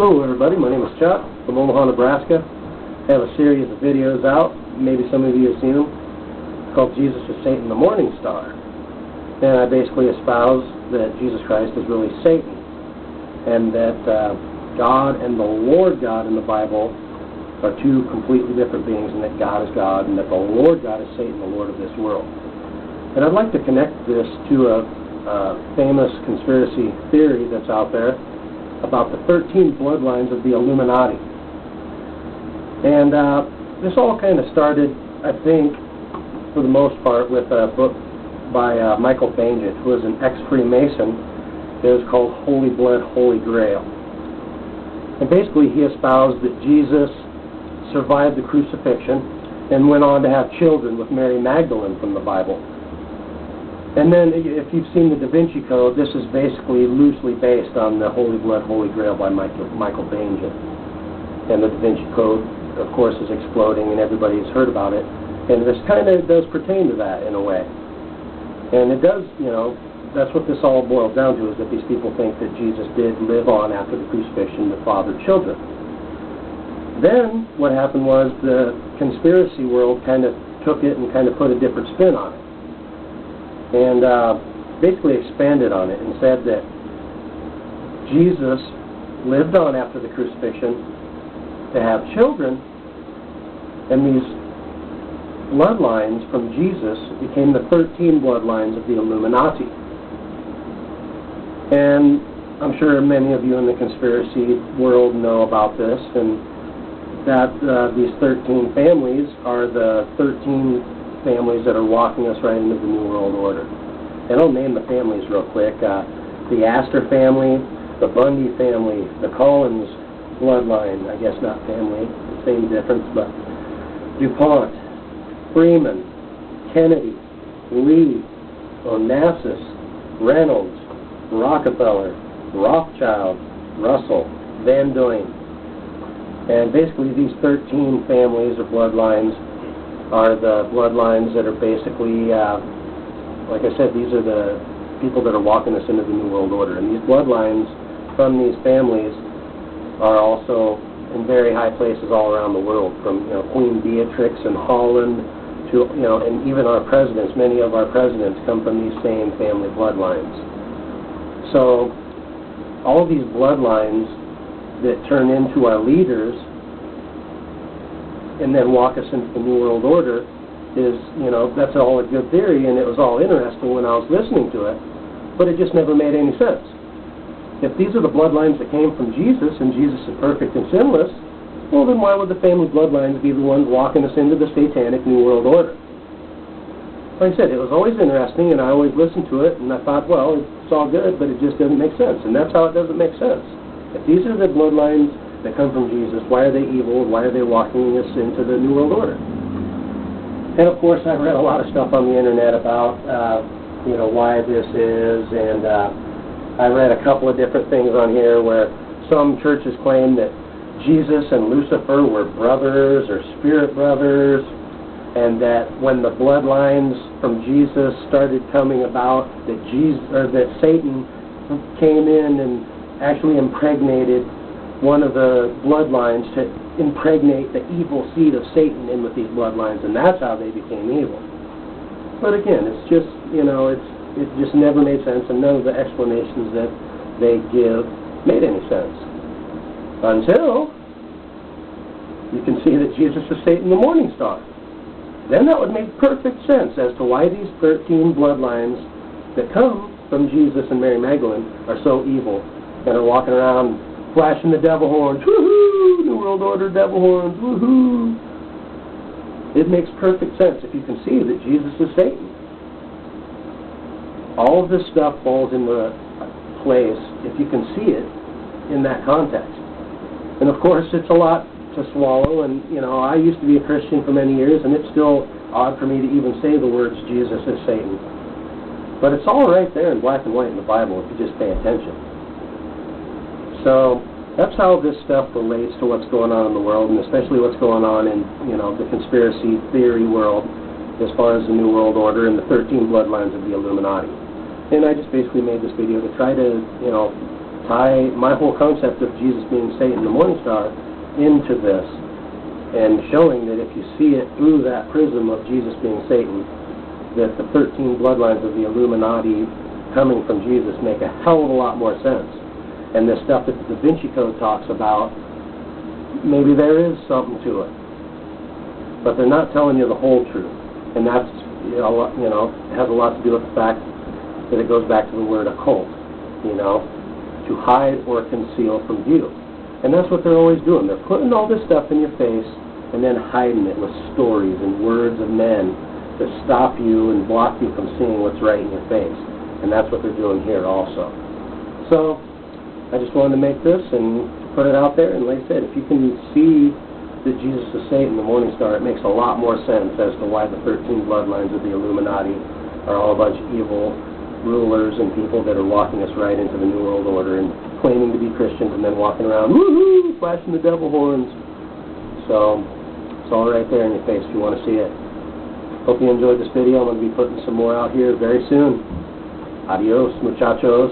Hello everybody, my name is Chuck from Omaha, Nebraska. I have a series of videos out, maybe some of you have seen them, called Jesus is Satan the Morning Star. And I basically espouse that Jesus Christ is really Satan, and that God and the Lord God in the Bible are two completely different beings, and that God is God, and that the Lord God is Satan, the Lord of this world. And I'd like to connect this to a famous conspiracy theory that's out there about the 13 bloodlines of the Illuminati. And this all kind of started, I think, for the most part, with a book by Michael Bangett, who was an ex-Freemason. It was called Holy Blood, Holy Grail. And basically he espoused that Jesus survived the crucifixion and went on to have children with Mary Magdalene from the Bible. And then, if you've seen the Da Vinci Code, this is basically loosely based on the Holy Blood, Holy Grail by Michael Bangett. And the Da Vinci Code, of course, is exploding, and everybody's heard about it. And this kind of does pertain to that in a way. And it does, you know, that's what this all boils down to, is that these people think that Jesus did live on after the crucifixion to father children. Then, what happened was the conspiracy world kind of took it and kind of put a different spin on it. And basically expanded on it and said that Jesus lived on after the crucifixion to have children, and these bloodlines from Jesus became the 13 bloodlines of the Illuminati. And I'm sure many of you in the conspiracy world know about this, and that these 13 families are the 13 families that are walking us right into the New World Order. And I'll name the families real quick. The Astor family, the Bundy family, the Collins bloodline, I guess not family, same difference, but DuPont, Freeman, Kennedy, Lee, Onassis, Reynolds, Rockefeller, Rothschild, Russell, Van Doyen. And basically these 13 families or bloodlines are the bloodlines that are basically, like I said, these are the people that are walking us into the New World Order. And these bloodlines from these families are also in very high places all around the world, from Queen Beatrix in Holland to and even our presidents. Many of our presidents come from these same family bloodlines. So all these bloodlines that turn into our leaders and then walk us into the New World Order is, that's all a good theory, and it was all interesting when I was listening to it, but it just never made any sense. If these are the bloodlines that came from Jesus, and Jesus is perfect and sinless, well, then why would the family bloodlines be the ones walking us into the satanic New World Order? Like I said, it was always interesting, and I always listened to it, and I thought, well, it's all good, but it just doesn't make sense, and that's how it doesn't make sense. If these are the bloodlines that come from Jesus, why are they evil? Why are they walking us into the New World Order? And of course, I've read a lot of stuff on the internet about, why this is, and I read a couple of different things on here where some churches claim that Jesus and Lucifer were brothers or spirit brothers, and that when the bloodlines from Jesus started coming about, that Satan came in and actually impregnated one of the bloodlines to impregnate the evil seed of Satan in with these bloodlines, and that's how they became evil. But again, it's just, it just never made sense, and none of the explanations that they give made any sense. Until you can see that Jesus is Satan the Morning Star. Then that would make perfect sense as to why these 13 bloodlines that come from Jesus and Mary Magdalene are so evil and are walking around flashing the devil horns. Woohoo! New World Order devil horns. Woohoo! It makes perfect sense if you can see that Jesus is Satan. All of this stuff falls into place if you can see it in that context. And of course, it's a lot to swallow, and I used to be a Christian for many years, and it's still odd for me to even say the words Jesus is Satan. But it's all right there in black and white in the Bible if you just pay attention. So that's how this stuff relates to what's going on in the world, and especially what's going on in the conspiracy theory world as far as the New World Order and the 13 bloodlines of the Illuminati. And I just basically made this video to try to tie my whole concept of Jesus being Satan, the morning star, into this, and showing that if you see it through that prism of Jesus being Satan, that the 13 bloodlines of the Illuminati coming from Jesus make a hell of a lot more sense. And this stuff that the Da Vinci Code talks about, maybe there is something to it. But they're not telling you the whole truth. And that's, has a lot to do with the fact that it goes back to the word occult, to hide or conceal from view. And that's what they're always doing. They're putting all this stuff in your face and then hiding it with stories and words of men to stop you and block you from seeing what's right in your face. And that's what they're doing here also. So I just wanted to make this and put it out there. And like I said, if you can see that Jesus is Satan, the morning star, it makes a lot more sense as to why the 13 bloodlines of the Illuminati are all a bunch of evil rulers and people that are walking us right into the New World Order and claiming to be Christians and then walking around, woohoo, flashing the devil horns. So it's all right there in your face if you want to see it. Hope you enjoyed this video. I'm going to be putting some more out here very soon. Adios, muchachos.